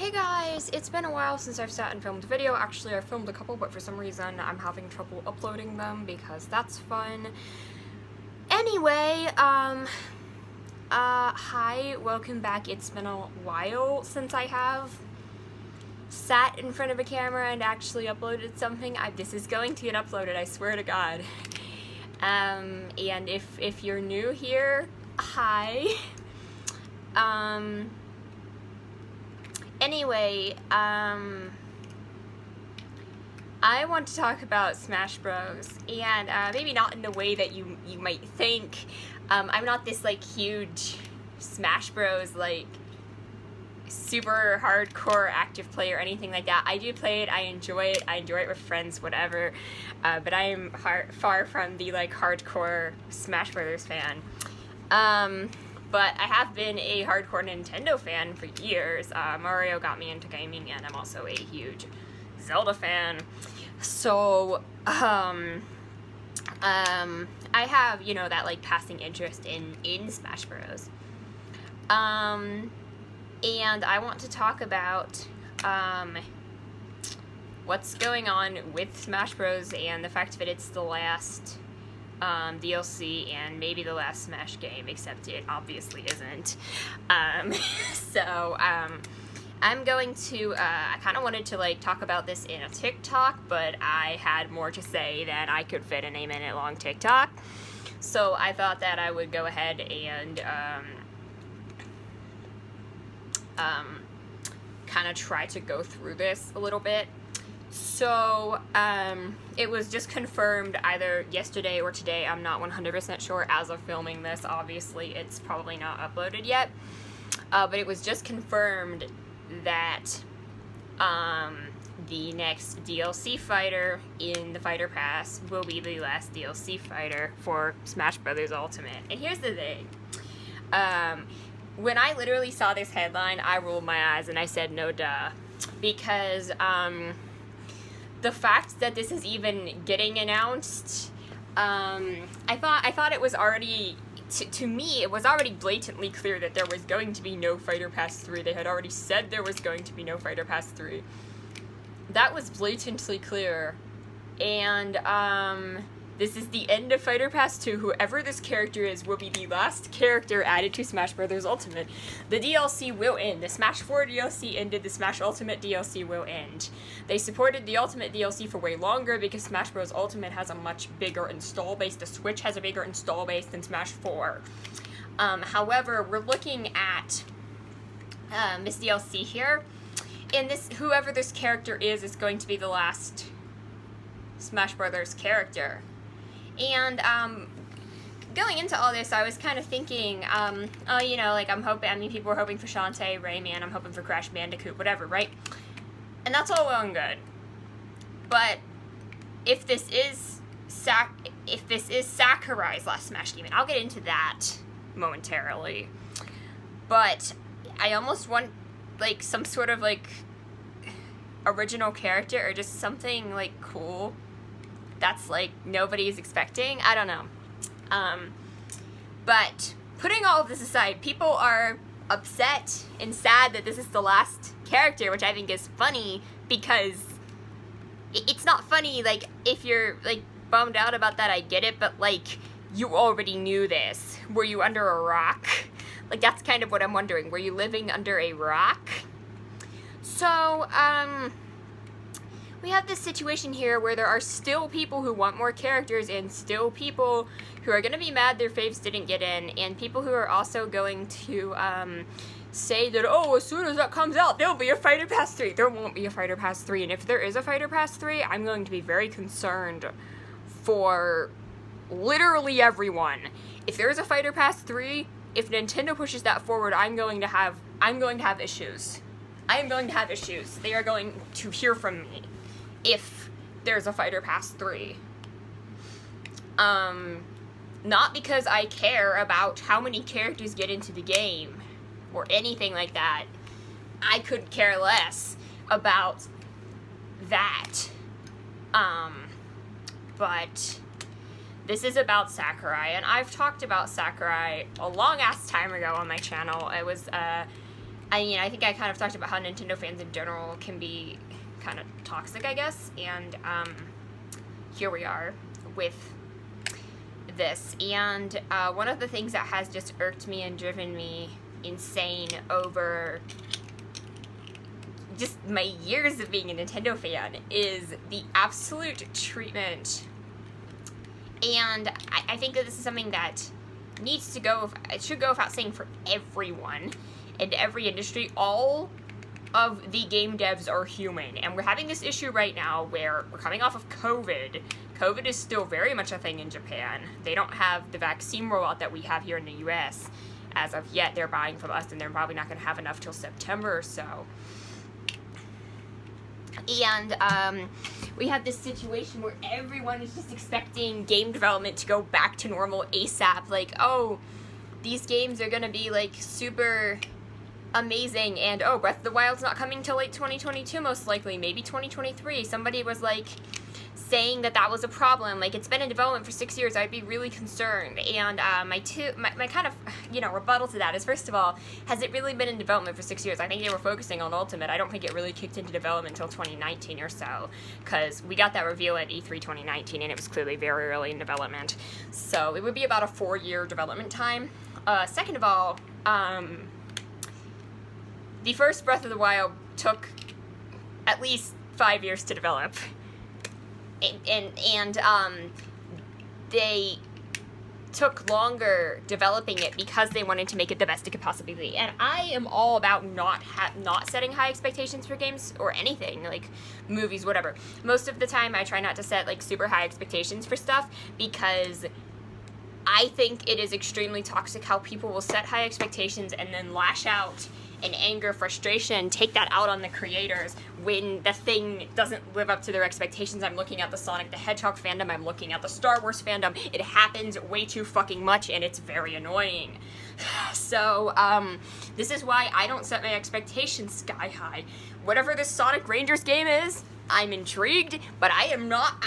Hey guys, it's been a while since I've sat and filmed a video. Actually, I filmed a couple, but for some reason I'm having trouble uploading them because that's fun. Anyway, hi, welcome back. It's been a while since I have sat in front of a camera and actually uploaded something. This is going to get uploaded, I swear to God. And if you're new here, hi. Anyway, I want to talk about Smash Bros. And maybe not in the way that you might think. I'm not this like huge Smash Bros. Like super hardcore active player or anything like that. I do play it, I enjoy it with friends, whatever. But I am far from the like hardcore Smash Brothers fan. But I have been a hardcore Nintendo fan for years. Mario got me into gaming, and I'm also a huge Zelda fan. So, I have, you know, that, like, passing interest in Smash Bros. And I want to talk about, what's going on with Smash Bros. And the fact that it's the last DLC and maybe the last Smash game, except it obviously isn't. I'm going to, I kind of wanted to like talk about this in a TikTok, but I had more to say than I could fit in a minute-long TikTok. So I thought that I would go ahead and kind of try to go through this a little bit. So, it was just confirmed either yesterday or today, I'm not 100% sure as of filming this, obviously it's probably not uploaded yet, but it was just confirmed that, the next DLC fighter in the Fighter Pass will be the last DLC fighter for Smash Bros. Ultimate. And here's the thing, when I literally saw this headline, I rolled my eyes and I said, no duh, because, the fact that this is even getting announced, I thought it was already, to me, it was already blatantly clear that there was going to be no Fighter Pass 3. They had already said there was going to be no Fighter Pass 3. That was blatantly clear. And, this is the end of Fighter Pass 2. Whoever this character is will be the last character added to Smash Bros. Ultimate. The DLC will end. The Smash 4 DLC ended. The Smash Ultimate DLC will end. They supported the Ultimate DLC for way longer because Smash Bros. Ultimate has a much bigger install base. The Switch has a bigger install base than Smash 4. However, we're looking at this DLC here. And whoever this character is going to be the last Smash Brothers character. And, going into all this, I was kind of thinking, oh, you know, like, people were hoping for Shantae, Rayman, I'm hoping for Crash Bandicoot, whatever, right? And that's all well and good. But, if this is Sakurai's last Smash game, and I'll get into that momentarily, but I almost want, like, some sort of, like, original character, or just something, like, cool that's like nobody's expecting. I don't know. But putting all of this aside, people are upset and sad that this is the last character, which I think is funny because it's not funny, like, if you're like bummed out about that, I get it, but like, you already knew this. Were you under a rock? Like, that's kind of what I'm wondering. Were you living under a rock? So, we have this situation here where there are still people who want more characters and still people who are going to be mad their faves didn't get in, and people who are also going to say that, oh, as soon as that comes out, there'll be a Fighter Pass 3. There won't be a Fighter Pass 3, and if there is a Fighter Pass 3, I'm going to be very concerned for literally everyone. If there is a Fighter Pass 3, if Nintendo pushes that forward, I'm going to have issues. I am going to have issues. They are going to hear from me if there's a Fighter Pass 3. Not because I care about how many characters get into the game, or anything like that. I could care less about that. But this is about Sakurai, and I've talked about Sakurai a long-ass time ago on my channel. It was, I mean, I think I kind of talked about how Nintendo fans in general can be kind of toxic, I guess, and here we are with this. And one of the things that has just irked me and driven me insane over just my years of being a Nintendo fan is the absolute treatment. And I think that this is something that needs to go, it should go without saying for everyone in every industry. All of the game devs are human, and we're having this issue right now where we're coming off of COVID. COVID is still very much a thing in Japan. They don't have the vaccine rollout that we have here in the US as of yet. They're buying from us, and they're probably not going to have enough till September or so. And we have this situation where everyone is just expecting game development to go back to normal ASAP. Like, oh, these games are going to be, like, super amazing, and, oh, Breath of the Wild's not coming till late 2022, most likely, maybe 2023. Somebody was, like, saying that that was a problem. Like, it's been in development for 6 years. I'd be really concerned. And my kind of, rebuttal to that is, first of all, has it really been in development for 6 years? I think they were focusing on Ultimate. I don't think it really kicked into development until 2019 or so, because we got that reveal at E3 2019, and it was clearly very early in development. So it would be about a 4-year development time. Second of all, the first Breath of the Wild took at least 5 years to develop. And they took longer developing it because they wanted to make it the best it could possibly be. And I am all about not setting high expectations for games or anything, like movies, whatever. Most of the time I try not to set, like, super high expectations for stuff, because I think it is extremely toxic how people will set high expectations and then lash out in anger, frustration, take that out on the creators when the thing doesn't live up to their expectations. I'm looking at the Sonic the Hedgehog fandom, I'm looking at the Star Wars fandom. It happens way too fucking much, and it's very annoying. So, this is why I don't set my expectations sky high. Whatever this Sonic Rangers game is, I'm intrigued, but I am not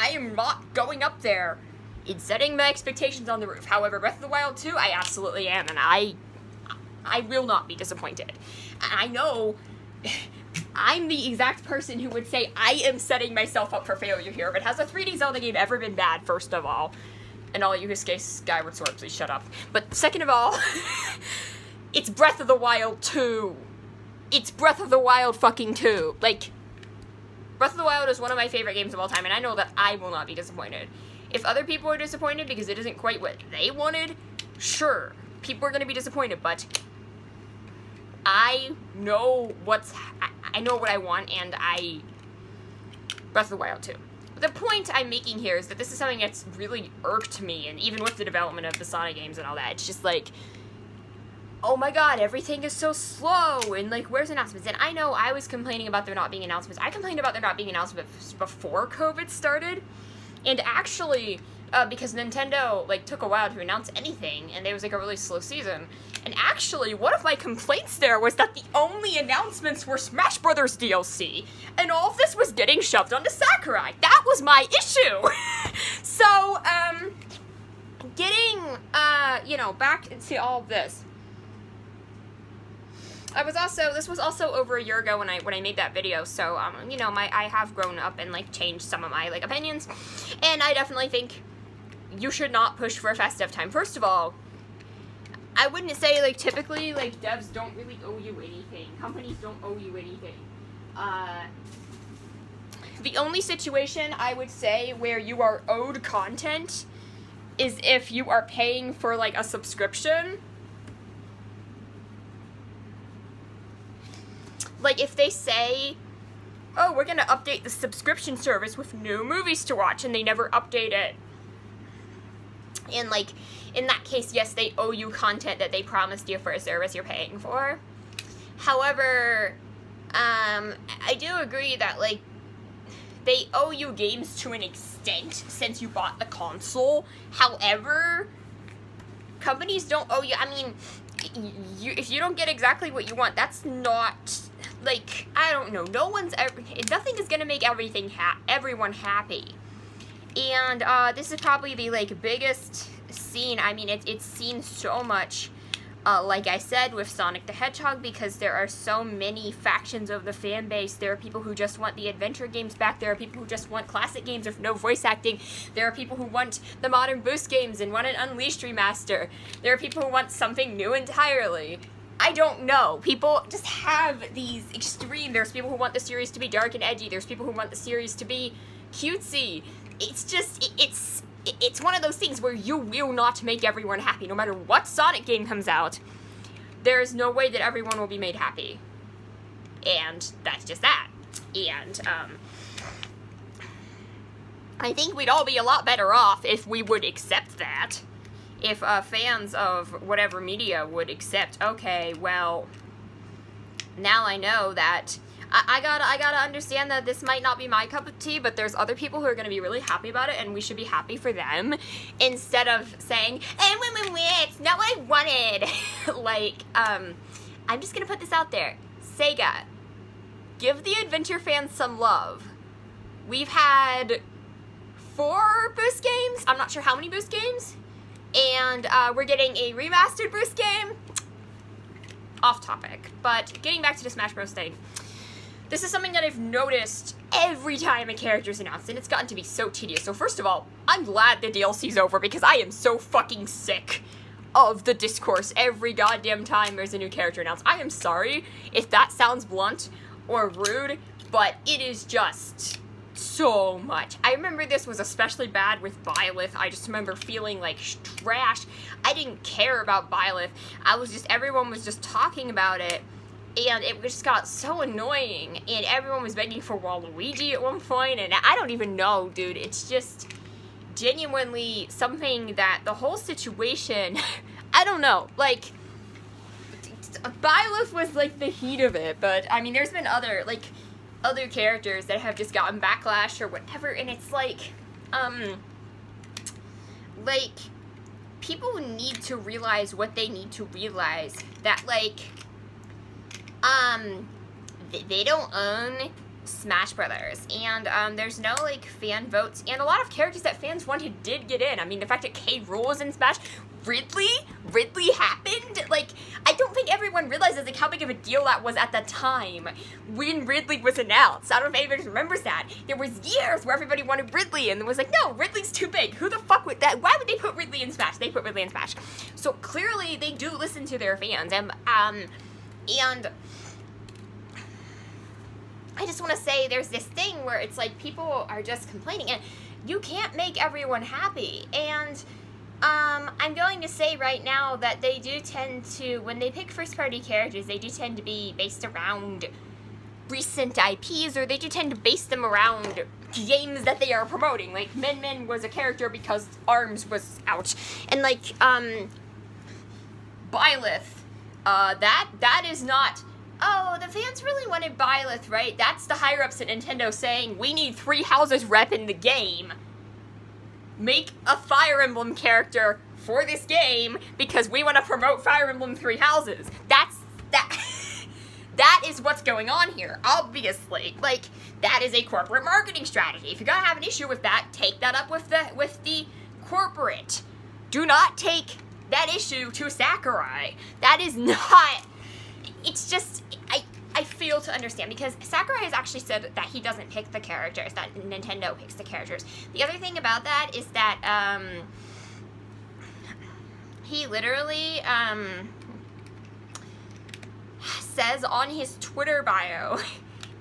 going up there in setting my expectations on the roof. However, Breath of the Wild 2, I absolutely am, and I will not be disappointed. I know I'm the exact person who would say I am setting myself up for failure here. But has a 3D Zelda game ever been bad, first of all? And all you who say Skyward Sword, please shut up. But second of all, it's Breath of the Wild 2. It's Breath of the Wild fucking 2. Like, Breath of the Wild is one of my favorite games of all time, and I know that I will not be disappointed. If other people are disappointed because it isn't quite what they wanted, sure, people are going to be disappointed, but I know what I want, and Breath of the Wild 2. The point I'm making here is that this is something that's really irked me, and even with the development of the Sonic games and all that, it's just like, oh my god, everything is so slow, and, like, where's announcements? And I know I was complaining about there not being announcements. I complained about there not being announcements before COVID started, and actually, because Nintendo, like, took a while to announce anything, and there was, like, a really slow season. And actually, one of my complaints there was that the only announcements were Smash Brothers DLC, and all of this was getting shoved onto Sakurai. That was my issue! So, getting, back into all of this. This was also over a year ago when I made that video, so, I have grown up and, like, changed some of my, like, opinions, and I definitely think you should not push for a fast dev time. First of all, I wouldn't say, like, typically, like, devs don't really owe you anything. Companies don't owe you anything. The only situation I would say where you are owed content is if you are paying for, like, a subscription. Like, if they say, oh, we're gonna update the subscription service with new movies to watch, and they never update it. And, like, in that case, yes, they owe you content that they promised you for a service you're paying for. However, I do agree that, like, they owe you games to an extent since you bought the console. However, companies don't owe you. I mean, if you don't get exactly what you want, that's not, like, I don't know. Nothing is gonna make everyone happy. And this is probably the, like, biggest scene. I mean, it's seen so much like I said, with Sonic the Hedgehog, because there are so many factions of the fan base. There are people who just want the adventure games back. There are people who just want classic games with no voice acting. There are people who want the modern Boost games and want an Unleashed remaster. There are people who want something new entirely. I don't know. People just have these extreme. There's people who want the series to be dark and edgy. There's people who want the series to be cutesy. It's just, it's one of those things where you will not make everyone happy. No matter what Sonic game comes out, there is no way that everyone will be made happy. And that's just that. And, I think we'd all be a lot better off if we would accept that. If, fans of whatever media would accept, okay, well, now I know that I gotta understand that this might not be my cup of tea, but there's other people who are gonna be really happy about it, and we should be happy for them, instead of saying, it's not what I wanted. Like, I'm just gonna put this out there. Sega, give the adventure fans some love. We've had 4 Boost games, I'm not sure how many Boost games, and we're getting a remastered Boost game. Off topic, but getting back to the Smash Bros. Thing. This is something that I've noticed every time a character's announced, and it's gotten to be so tedious. So first of all, I'm glad the DLC's over, because I am so fucking sick of the discourse every goddamn time there's a new character announced. I am sorry if that sounds blunt or rude, but it is just so much. I remember this was especially bad with Byleth. I just remember feeling like trash. I didn't care about Byleth. Everyone was just talking about it, and it just got so annoying, and everyone was begging for Waluigi at one point, and I don't even know, dude. It's just genuinely something that the whole situation, I don't know, like, Byleth was, like, the heat of it, but, I mean, there's been other characters that have just gotten backlash or whatever, and it's like, people need to realize what they need to realize, that, like, they don't own Smash Brothers, and, there's no, like, fan votes, and a lot of characters that fans wanted did get in. I mean, the fact that K. Rool was in Smash, Ridley happened, like, I don't think everyone realizes, like, how big of a deal that was at the time when Ridley was announced. I don't know if anybody remembers that. There was years where everybody wanted Ridley, and it was like, no, Ridley's too big. Who the fuck would that? Why would they put Ridley in Smash? They put Ridley in Smash. So clearly, they do listen to their fans, and I just want to say there's this thing where it's like people are just complaining, and you can't make everyone happy, and I'm going to say right now that they do tend to, when they pick first-party characters, they do tend to be based around recent IPs, or they do tend to base them around games that they are promoting. Like, Min Min was a character because ARMS was out, and, like, Byleth, that is not, oh, the fans really wanted Byleth, right? That's the higher-ups at Nintendo saying, we need 3 houses rep in the game. Make a Fire Emblem character for this game because we want to promote Fire Emblem 3 houses. That is what's going on here, obviously. Like, that is a corporate marketing strategy. If you're gonna have an issue with that, take that up with the corporate. Do not take that issue to Sakurai. That is not, it's just, I fail to understand, because Sakurai has actually said that he doesn't pick the characters, that Nintendo picks the characters. The other thing about that is that, he literally, says on his Twitter bio,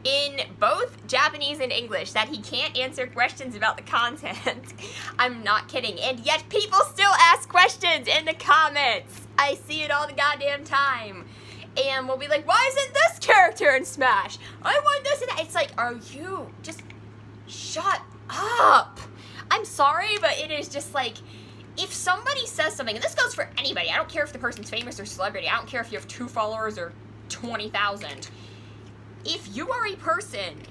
in both Japanese and English, that he can't answer questions about the content. I'm not kidding. And yet people still ask questions in the comments. I see it all the goddamn time. And we'll be like, why isn't this character in Smash? I want this and that. It's like, are you just shut up? I'm sorry, but it is just like, if somebody says something, and this goes for anybody, I don't care if the person's famous or celebrity, I don't care if you have 2 followers or 20,000. If you are a person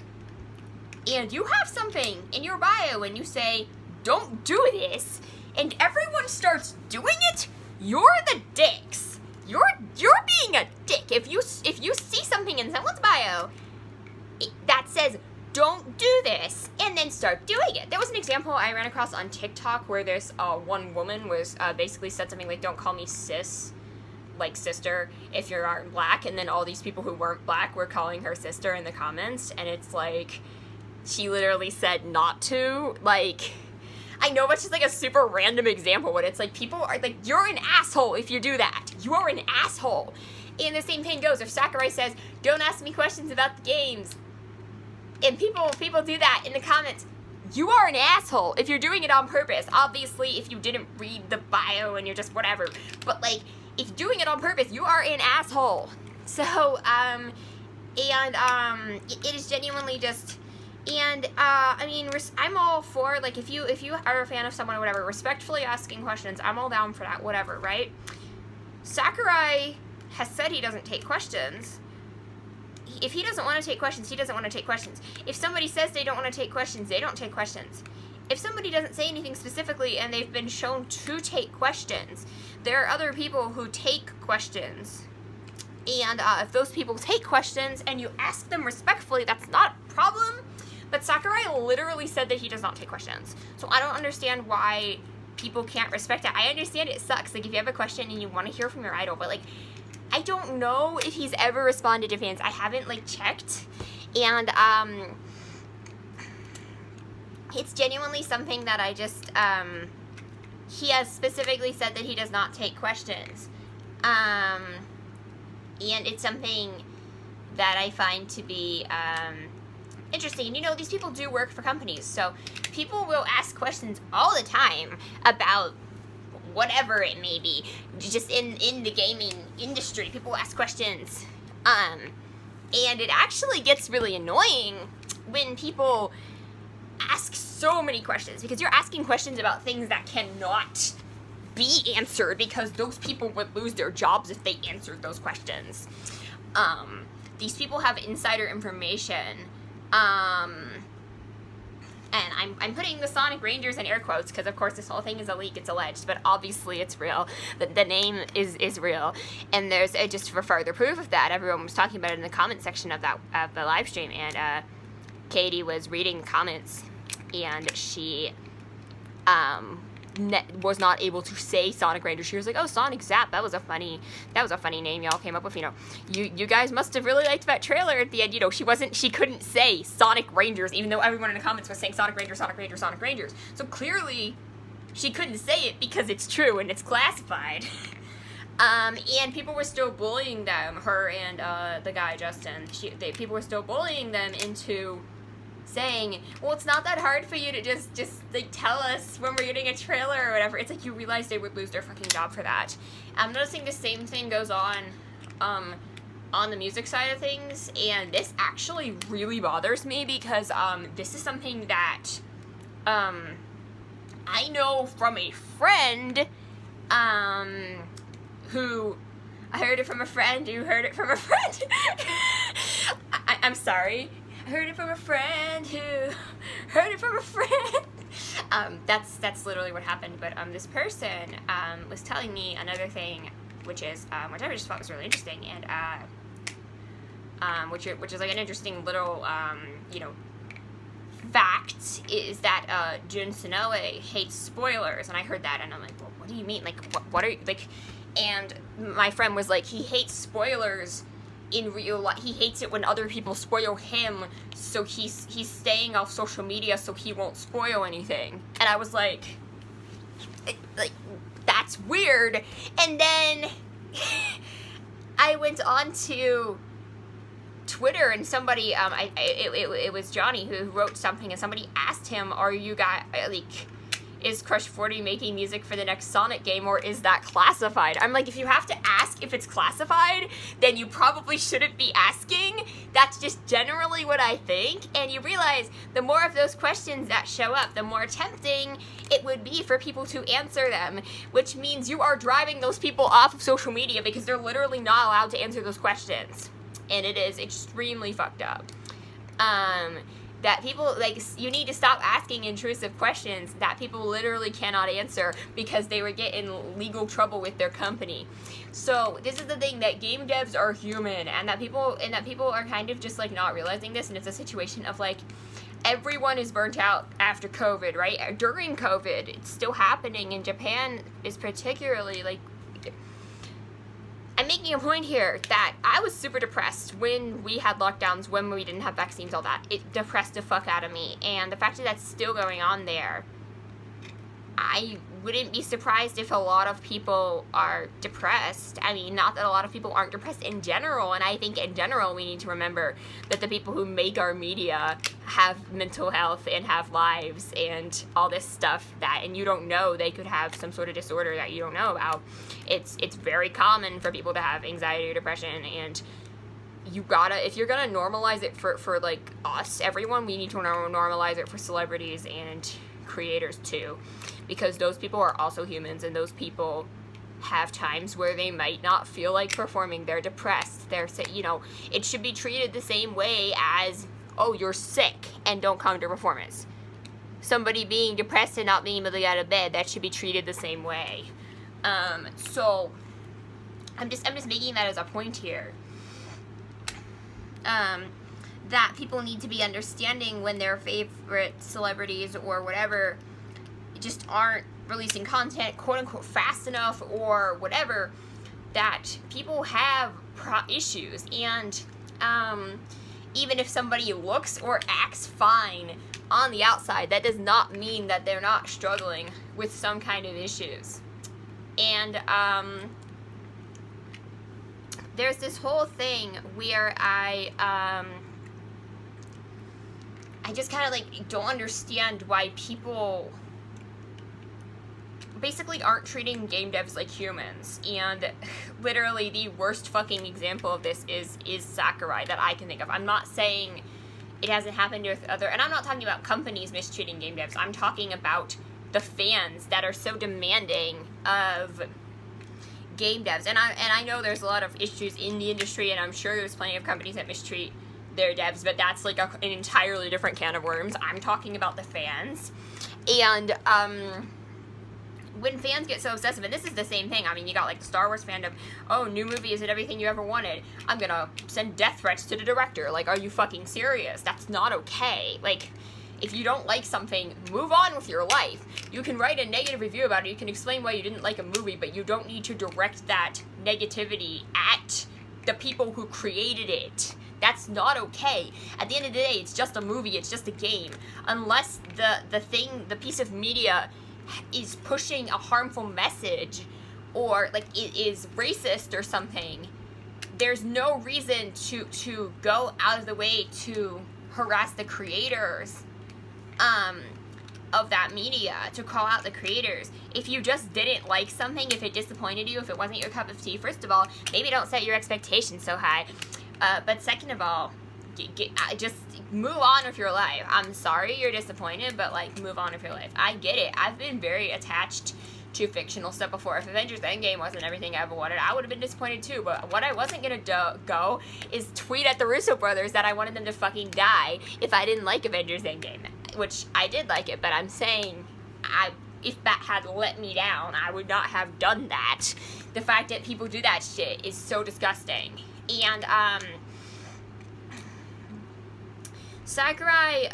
and you have something in your bio and you say, don't do this, and everyone starts doing it, you're the dicks. You're being a dick. If you see something in someone's bio that says, don't do this, and then start doing it. There was an example I ran across on TikTok where this one woman was basically said something like, don't call me sis, like sister if you aren't black, and then all these people who weren't black were calling her sister in the comments, and it's like, she literally said not to, like, I know it's just like a super random example, but it's like, people are like, you're an asshole if you do that. You are an asshole. And the same thing goes if Sakurai says, don't ask me questions about the games, and people do that in the comments, you are an asshole if you're doing it on purpose. Obviously, if you didn't read the bio and you're just whatever, but like, if you're doing it on purpose, you are an asshole. So, it is genuinely just, and, I mean, I'm all for, like, if you are a fan of someone or whatever, respectfully asking questions, I'm all down for that, whatever, right? Sakurai has said he doesn't take questions. If he doesn't want to take questions, he doesn't want to take questions. If somebody says they don't want to take questions, they don't take questions. If somebody doesn't say anything specifically and they've been shown to take questions, there are other people who take questions. And if those people take questions and you ask them respectfully, that's not a problem. But Sakurai literally said that he does not take questions. So I don't understand why people can't respect it. I understand it sucks, like, if you have a question and you want to hear from your idol, but, like, I don't know if he's ever responded to fans. I haven't, like, checked. And, it's genuinely something that I just, he has specifically said that he does not take questions. And it's something that I find to be, interesting. And, you know, these people do work for companies, so people will ask questions all the time about whatever it may be, just in the gaming industry. People ask questions, and it actually gets really annoying when people ask so many questions, because you're asking questions about things that cannot be answered, because those people would lose their jobs if they answered those questions. These people have insider information, and I'm putting the Sonic Rangers in air quotes, because of course this whole thing is a leak, it's alleged, but obviously it's real. The name is real, and there's, just for further proof of that, everyone was talking about it in the comment section of the live stream, and Katie was reading the comments, and she was not able to say Sonic Rangers. She was like, oh, Sonic Zap, that was a funny name y'all came up with, you know. You guys must have really liked that trailer at the end, you know. She couldn't say Sonic Rangers, even though everyone in the comments was saying Sonic Rangers, Sonic Rangers, Sonic Rangers. So clearly, she couldn't say it because it's true and it's classified. And people were still bullying them, her and, the guy, Justin. People were still bullying them into saying, well, it's not that hard for you to just like, tell us when we're getting a trailer or whatever. It's like, you realize they would lose their fucking job for that. I'm noticing the same thing goes on the music side of things, and this actually really bothers me, because, this is something that, I know from a friend, who, I heard it from a friend who heard it from a friend. I'm sorry. I heard it from a friend who heard it from a friend. That's literally what happened. But this person was telling me another thing, which I just thought was really interesting, and which is like an interesting little you know, fact, is that Jun Sonoe hates spoilers, and I heard that, and I'm like, well, what do you mean? Like, what are you, like? And my friend was like, he hates spoilers in real life. He hates it when other people spoil him, so he's staying off social media so he won't spoil anything. And I was like, that's weird. And then I went on to Twitter, and somebody, it was Johnny who wrote something, and somebody asked him, are you guys, like, is Crush 40 making music for the next Sonic game, or is that classified? I'm like, if you have to ask if it's classified, then you probably shouldn't be asking. That's just generally what I think. And you realize the more of those questions that show up, the more tempting it would be for people to answer them, which means you are driving those people off of social media, because they're literally not allowed to answer those questions. And it is extremely fucked up. That people, like, you need to stop asking intrusive questions that people literally cannot answer because they would get in legal trouble with their company. So this is the thing, that game devs are human, and that people are kind of just, like, not realizing this, and it's a situation of, like, everyone is burnt out after COVID, right? During COVID, it's still happening, and Japan is particularly, like, I'm making a point here that I was super depressed when we had lockdowns, when we didn't have vaccines, all that. It depressed the fuck out of me. And the fact that that's still going on there, I wouldn't be surprised if a lot of people are depressed. I mean, not that a lot of people aren't depressed in general, and I think in general we need to remember that the people who make our media have mental health and have lives and all this stuff that, and you don't know, they could have some sort of disorder that you don't know about. It's very common for people to have anxiety or depression, and you gotta, if you're gonna normalize it for like us, everyone, we need to normalize it for celebrities and creators too, because those people are also humans, and those people have times where they might not feel like performing. They're depressed. They're, you know, it should be treated the same way as, oh, you're sick and don't come to performance. Somebody being depressed and not being able to get out of bed, that should be treated the same way. So I'm just making that as a point here. That people need to be understanding when their favorite celebrities or whatever just aren't releasing content, quote unquote, fast enough or whatever, that people have issues. And even if somebody looks or acts fine on the outside, that does not mean that they're not struggling with some kind of issues. And there's this whole thing where I just kind of like don't understand why people basically aren't treating game devs like humans. And literally the worst fucking example of this is Sakurai that I can think of. I'm not saying it hasn't happened with other, and I'm not talking about companies mistreating game devs. I'm talking about the fans that are so demanding of game devs. And I know there's a lot of issues in the industry, and I'm sure there's plenty of companies that mistreat their devs, but that's like an entirely different can of worms. I'm talking about the fans. And when fans get so obsessive, and this is the same thing, I mean, you got like the Star Wars fandom, oh, new movie, is it everything you ever wanted? I'm gonna send death threats to the director. Like, are you fucking serious? That's not okay. Like, if you don't like something, move on with your life. You can write a negative review about it, you can explain why you didn't like a movie, but you don't need to direct that negativity at the people who created it. That's not okay. At the end of the day, it's just a movie, it's just a game. Unless the piece of media is pushing a harmful message, or like it is racist or something, there's no reason to go out of the way to harass the creators of that media, to call out the creators. If you just didn't like something, if it disappointed you, if it wasn't your cup of tea, first of all, maybe don't set your expectations so high. But second of all, just move on with your life. I'm sorry you're disappointed, but like, move on with your life. I get it. I've been very attached to fictional stuff before. If Avengers Endgame wasn't everything I ever wanted, I would have been disappointed too. But what I wasn't gonna go is tweet at the Russo brothers that I wanted them to fucking die if I didn't like Avengers Endgame, which I did like it. But I'm saying, if that had let me down, I would not have done that. The fact that people do that shit is so disgusting. And Sakurai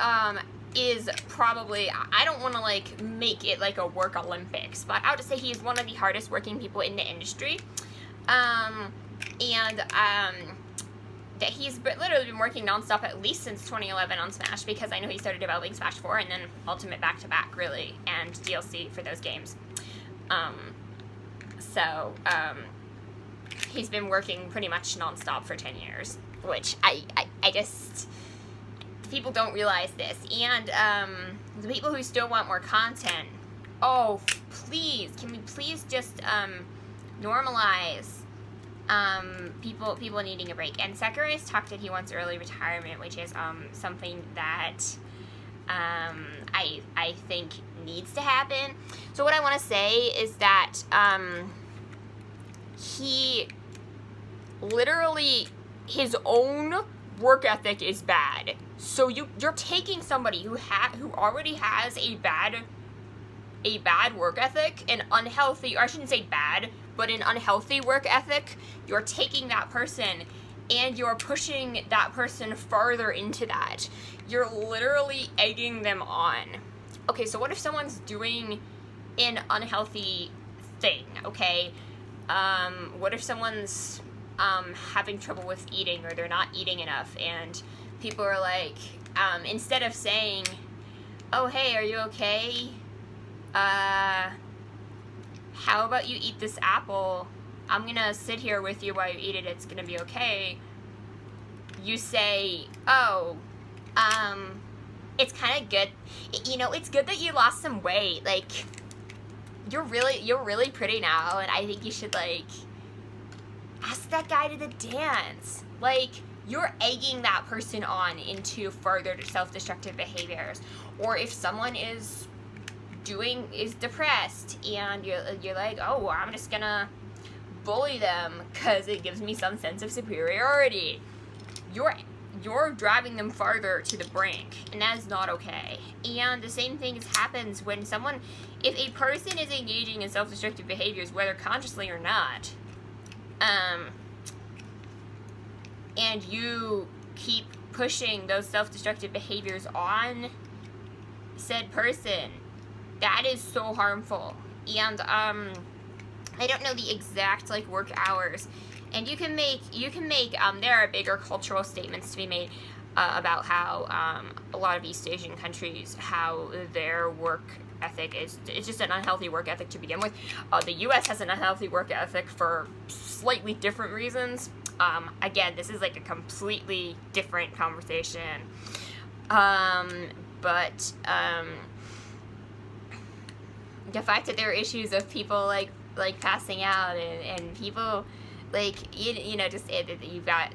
is probably, I don't want to like make it like a work Olympics, but I would say he is one of the hardest working people in the industry. And that he's literally been working nonstop at least since 2011 on Smash, because I know he started developing Smash 4 and then Ultimate back-to-back, really, and DLC for those games. He's been working pretty much nonstop for 10 years, which I just, people don't realize this. And the people who still want more content, oh, please, can we please just normalize people needing a break? And Sakurai's talked that he wants early retirement, which is something that I think needs to happen. So what I want to say is that he literally, his own work ethic is bad. So you're taking somebody who already has a bad work ethic, an unhealthy, or I shouldn't say bad, but an unhealthy work ethic. You're taking that person and you're pushing that person farther into that. You're literally egging them on. Okay, so what if someone's doing an unhealthy thing, okay? What if someone's having trouble with eating, or they're not eating enough, and people are like, instead of saying, oh, hey, are you okay? How about you eat this apple? I'm gonna sit here with you while you eat it. It's gonna be okay. You say, oh, it's kind of good. It's good that you lost some weight. Like, you're really pretty now, and I think you should, like, ask that guy to the dance. Like, you're egging that person on into further self-destructive behaviors. Or if someone is depressed, and you're like, oh, well, I'm just gonna bully them because it gives me some sense of superiority. You're driving them farther to the brink, and that is not okay. And the same thing happens when if a person is engaging in self-destructive behaviors, whether consciously or not, and you keep pushing those self-destructive behaviors on said person, that is so harmful. And I don't know the exact, like, work hours, and you can make there are bigger cultural statements to be made about how a lot of East Asian countries, how their work ethic it's just an unhealthy work ethic to begin with. The U.S. has an unhealthy work ethic for slightly different reasons. Again, this is like a completely different conversation. But the fact that there are issues of people like passing out and people like just you've got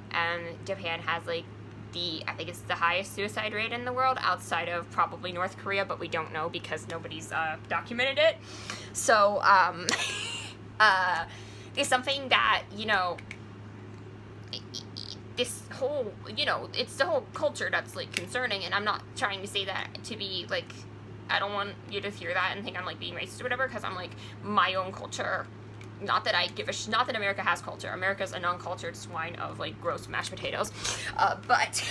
Japan has like I think it's the highest suicide rate in the world outside of probably North Korea, but we don't know because nobody's documented it. So it's something that this whole it's the whole culture that's like concerning, and I'm not trying to say that to be like, I don't want you to hear that and think I'm like being racist or whatever, because I'm like, my own culture, not that I give a not that America has culture. America's a non-cultured swine of like gross mashed potatoes, but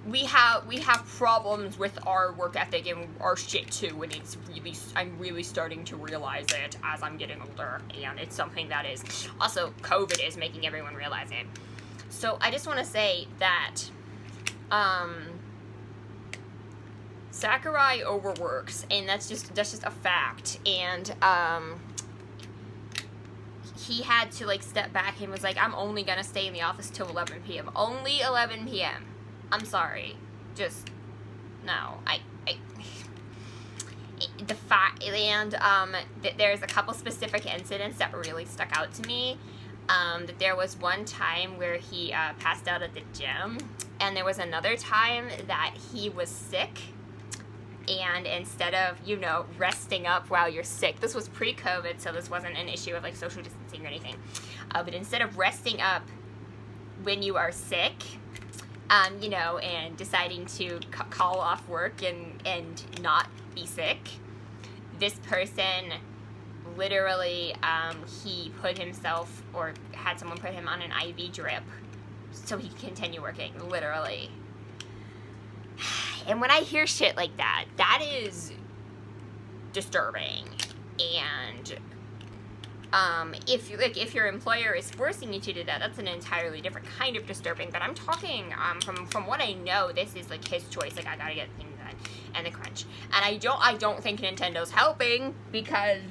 we have problems with our work ethic and our shit too, and I'm really starting to realize it as I'm getting older, and it's something that is also COVID is making everyone realize it. So I just want to say that Sakurai overworks, and that's just a fact. And he had to like step back and was like, I'm only gonna stay in the office till 11 p.m. Only 11 p.m. I'm sorry, just no. The fact, and there's a couple specific incidents that really stuck out to me. That there was one time where he passed out at the gym, and there was another time that he was sick. And instead of, resting up while you're sick, this was pre-COVID, so this wasn't an issue of, like, social distancing or anything. But instead of resting up when you are sick, and deciding to call off work and not be sick, this person literally, he put himself, or had someone put him on an IV drip so he could continue working, literally. And when I hear shit like that, that is disturbing. And if your employer is forcing you to do that, that's an entirely different kind of disturbing. But I'm talking from what I know, this is like his choice. Like, I gotta get things done and the crunch. And I don't think Nintendo's helping, because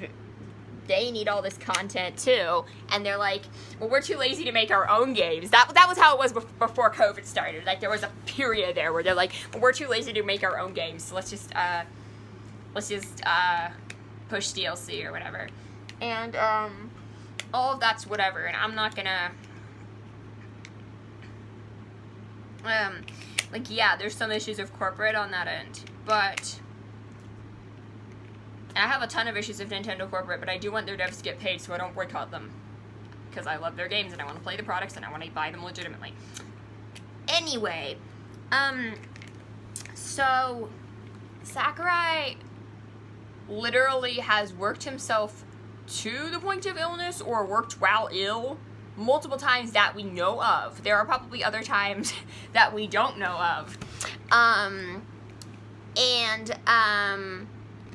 they need all this content too, and they're like, well, we're too lazy to make our own games. That was how it was before COVID started. Like, there was a period there where they're like, well, we're too lazy to make our own games, so let's just push DLC or whatever. And all of that's whatever, and I'm not gonna yeah, there's some issues of corporate on that end, but I have a ton of issues with Nintendo corporate, but I do want their devs to get paid so I don't boycott them. Because I love their games and I want to play the products and I want to buy them legitimately. Anyway, so Sakurai literally has worked himself to the point of illness or worked while ill multiple times that we know of. There are probably other times that we don't know of.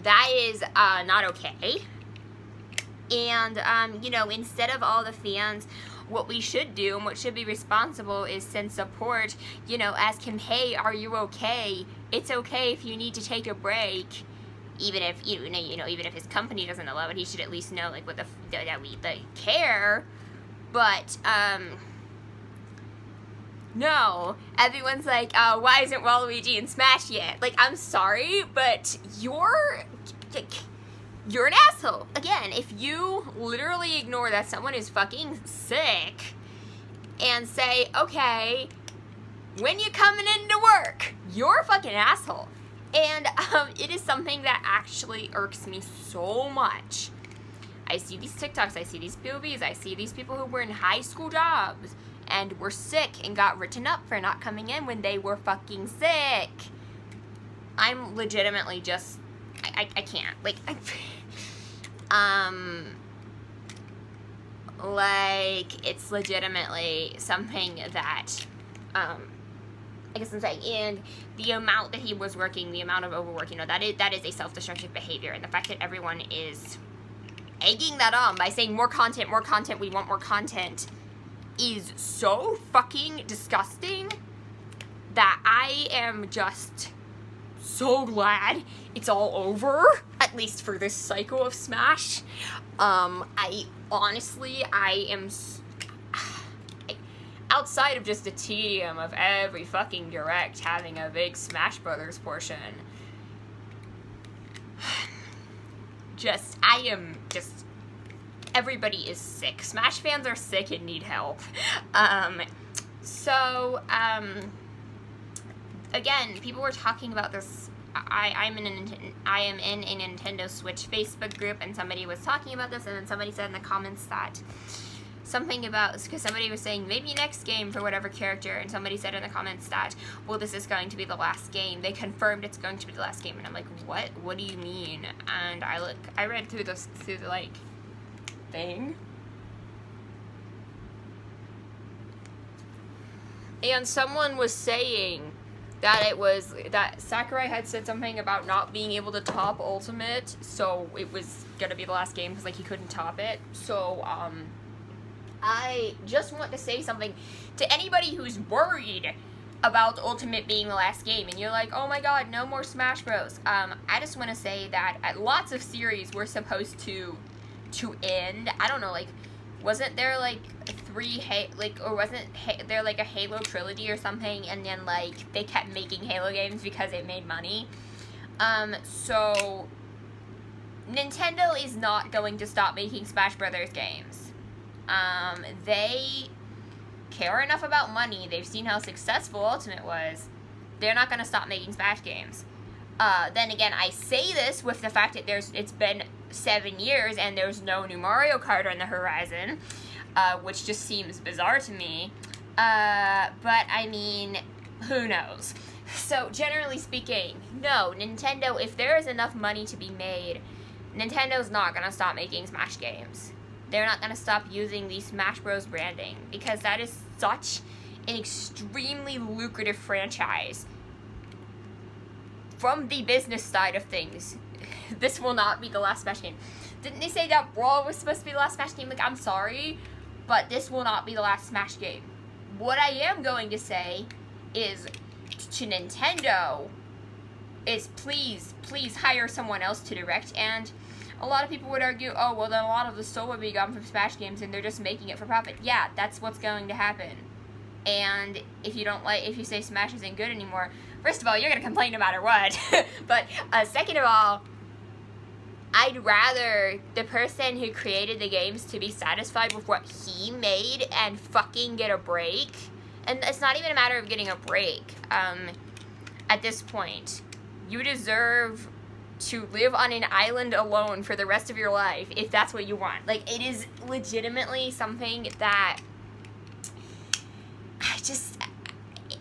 That is not okay. And, you know, instead of all the fans, what we should do and what should be responsible is send support, you know, ask him, hey, are you okay? It's okay if you need to take a break. Even if, you know, even if his company doesn't allow it, he should at least know, like, what that we care. But, no. Everyone's like, why isn't Waluigi in Smash yet? Like, I'm sorry, but you're an asshole. Again, if you literally ignore that someone is fucking sick and say, okay, when you coming into work, you're a fucking asshole. And it is something that actually irks me so much. I see these TikToks, I see these POVs, I see these people who were in high school jobs and were sick and got written up for not coming in when they were fucking sick. I'm legitimately just, I can't. Like, like, it's legitimately something that, I guess I'm saying, and the amount that he was working, the amount of overwork, you know, that is a self-destructive behavior, and the fact that everyone is egging that on by saying more content, we want more content, is so fucking disgusting that I am just so glad it's all over, at least for this cycle of Smash. I am, outside of just the tedium of every fucking direct having a big Smash Brothers portion, everybody is sick. Smash fans are sick and need help. Again, people were talking about this. I am in a Nintendo Switch Facebook group, and somebody was talking about this, and then somebody said in the comments that something about, because somebody was saying maybe next game for whatever character, and somebody said in the comments that, well, this is going to be the last game. They confirmed it's going to be the last game, and I'm like, what do you mean? And I read through the like thing, and someone was saying that Sakurai had said something about not being able to top Ultimate, so it was gonna be the last game because, like, he couldn't top it. So I just want to say something to anybody who's worried about Ultimate being the last game, and you're like, oh my god, no more Smash Bros. I just want to say that lots of series were supposed to end. I don't know, like, wasn't there like or wasn't there like a Halo trilogy or something, and then like they kept making Halo games because it made money. So Nintendo is not going to stop making Smash Brothers games. They care enough about money. They've seen how successful Ultimate was. They're not going to stop making Smash games. Then again, I say this with the fact that it's been 7 years and there's no new Mario Kart on the horizon, which just seems bizarre to me. But I mean, who knows? So generally speaking, no, Nintendo, if there is enough money to be made, Nintendo's not going to stop making Smash games. They're not going to stop using the Smash Bros. Branding, because that is such an extremely lucrative franchise. From the business side of things, this will not be the last Smash game. Didn't they say that Brawl was supposed to be the last Smash game? Like, I'm sorry, but this will not be the last Smash game. What I am going to say is to Nintendo is please hire someone else to direct. And a lot of people would argue, oh, well, then a lot of the soul would be gone from Smash games and they're just making it for profit. Yeah, that's what's going to happen. And if you say Smash isn't good anymore, first of all, you're going to complain no matter what. But second of all, I'd rather the person who created the games to be satisfied with what he made and fucking get a break. And it's not even a matter of getting a break. At this point, you deserve to live on an island alone for the rest of your life if that's what you want. Like, it is legitimately something that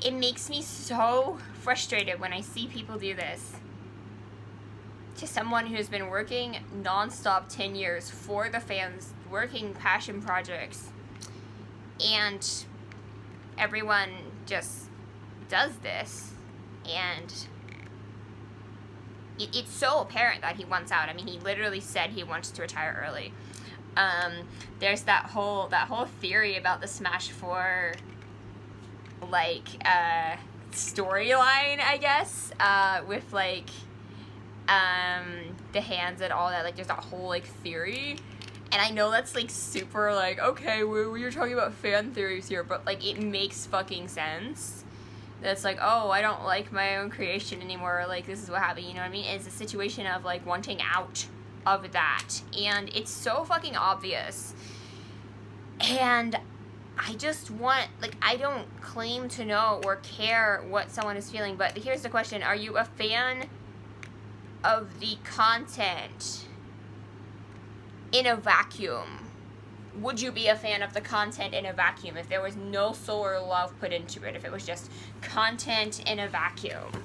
it makes me so frustrated when I see people do this. To someone who's been working non-stop 10 years for the fans, working passion projects, and everyone just does this, and it's so apparent that he wants out. I mean, he literally said he wants to retire early. There's that whole theory about the Smash 4, like, storyline, I guess, with, like, the hands and all that. Like, there's that whole, like, theory. And I know that's, like, super, like, okay, we're talking about fan theories here, but, like, it makes fucking sense. That's like, oh, I don't like my own creation anymore, like, this is what happened, you know what I mean? It's a situation of, like, wanting out of that, and it's so fucking obvious. And I just want, like, I don't claim to know or care what someone is feeling, but here's the question: are you a fan of the content in a vacuum? Would you be a fan of the content in a vacuum if there was no soul or love put into it, if it was just content in a vacuum?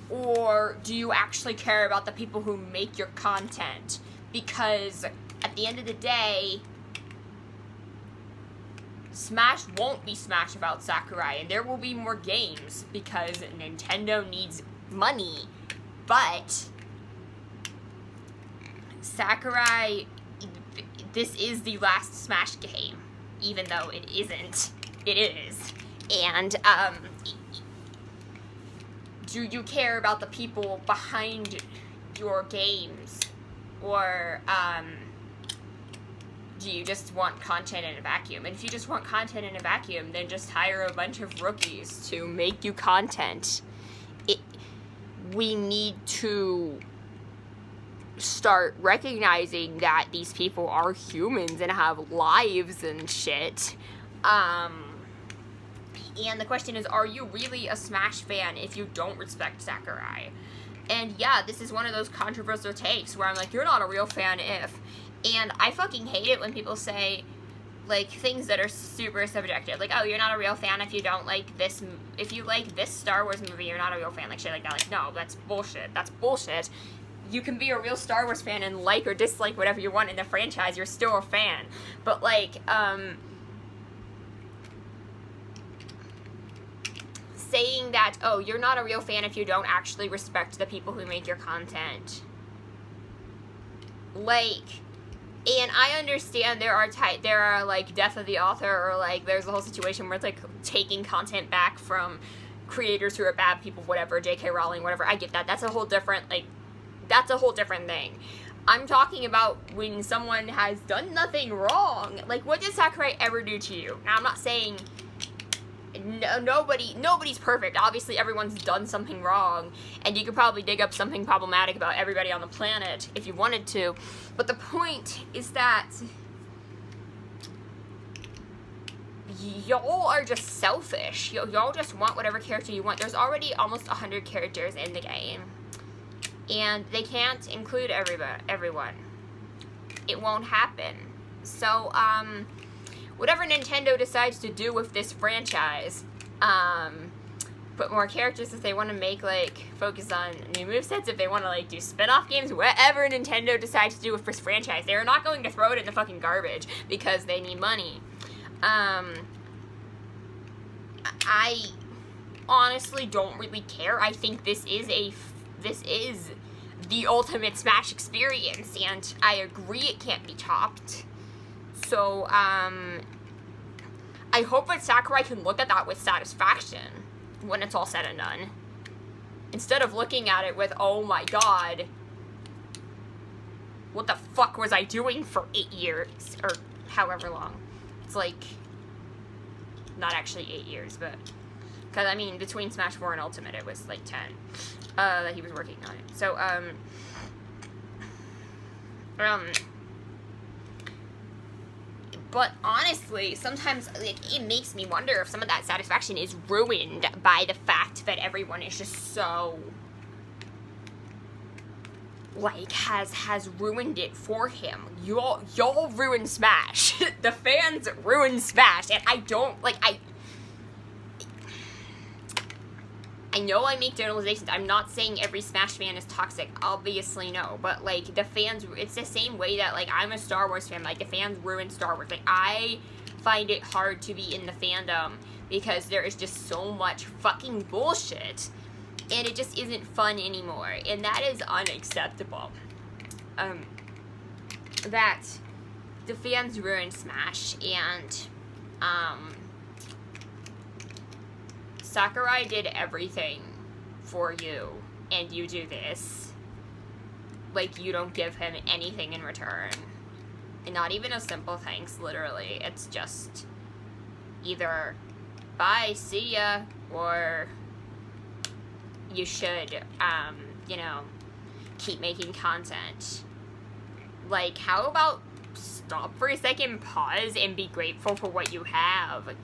Or do you actually care about the people who make your content? Because at the end of the day, Smash won't be Smash without Sakurai, and there will be more games because Nintendo needs money. But Sakurai, this is the last Smash game, even though it isn't. It is. And, do you care about the people behind your games? Or, do you just want content in a vacuum? And if you just want content in a vacuum, then just hire a bunch of rookies to make you content. We need to start recognizing that these people are humans and have lives and shit. And the question is, are you really a Smash fan if you don't respect Sakurai? And yeah, this is one of those controversial takes where I'm like, you're not a real fan if. And I fucking hate it when people say, like, things that are super subjective. Like, oh, you're not a real fan if you don't like this, if you like this Star Wars movie, you're not a real fan. Like, shit like that. Like, no, that's bullshit. That's bullshit. You can be a real Star Wars fan and like or dislike whatever you want in the franchise. You're still a fan. But, like, saying that, oh, you're not a real fan if you don't actually respect the people who make your content. Like, and I understand there are like death of the author, or like there's a whole situation where it's like taking content back from creators who are bad people, whatever, J.K. Rowling, whatever. I get that. That's a whole different, like, that's a whole different thing. I'm talking about when someone has done nothing wrong. Like, what did Sakurai ever do to you? Now, I'm not saying nobody's perfect. Obviously, everyone's done something wrong, and you could probably dig up something problematic about everybody on the planet if you wanted to. But the point is that y'all are just selfish. Y'all just want whatever character you want. There's already almost 100 characters in the game, and they can't include everyone. It won't happen. So, whatever Nintendo decides to do with this franchise, put more characters if they want to make, like, focus on new movesets, if they want to, like, do spin-off games, whatever Nintendo decides to do with this franchise, they're not going to throw it in the fucking garbage because they need money. I honestly don't really care. I think this is the ultimate Smash experience, and I agree it can't be topped. So, I hope that Sakurai can look at that with satisfaction when it's all said and done. Instead of looking at it with, oh my god, what the fuck was I doing for 8 years? Or however long. It's like, not actually 8 years, but, because, I mean, between Smash 4 and Ultimate, it was like 10, that he was working on it. So, but honestly, sometimes, like, it makes me wonder if some of that satisfaction is ruined by the fact that everyone is just so, like, has ruined it for him. Y'all ruined Smash. The fans ruined Smash, and I don't, like, I know I make generalizations. I'm not saying every Smash fan is toxic. Obviously, no. But, like, the fans, it's the same way that, like, I'm a Star Wars fan. Like, the fans ruined Star Wars. Like, I find it hard to be in the fandom because there is just so much fucking bullshit. And it just isn't fun anymore. And that is unacceptable. that the fans ruined Smash, and Sakurai did everything for you, and you do this. Like, you don't give him anything in return. And not even a simple thanks, literally. It's just either bye, see ya, or you should, you know, keep making content. Like, how about stop for a second, pause, and be grateful for what you have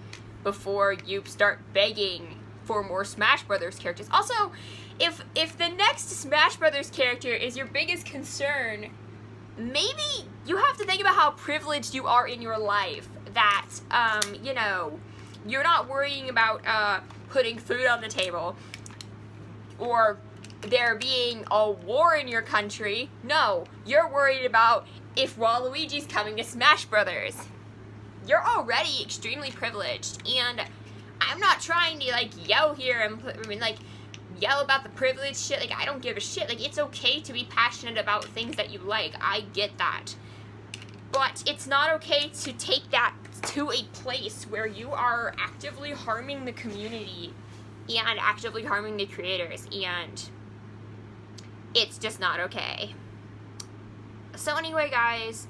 before you start begging for more Smash Brothers characters. Also, if the next Smash Brothers character is your biggest concern, maybe you have to think about how privileged you are in your life, that, you know, you're not worrying about putting food on the table or there being a war in your country. No, you're worried about if Waluigi's coming to Smash Brothers. You're already extremely privileged, and I'm not trying to, like, yell here and, like, yell about the privilege shit. Like, I don't give a shit. Like, it's okay to be passionate about things that you like. I get that. But it's not okay to take that to a place where you are actively harming the community and actively harming the creators, and it's just not okay. So anyway, guys,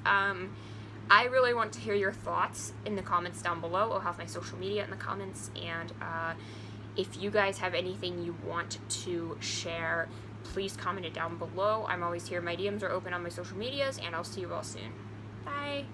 I really want to hear your thoughts in the comments down below. I'll have my social media in the comments, and if you guys have anything you want to share, please comment it down below. I'm always here. My DMs are open on my social medias, and I'll see you all soon. Bye.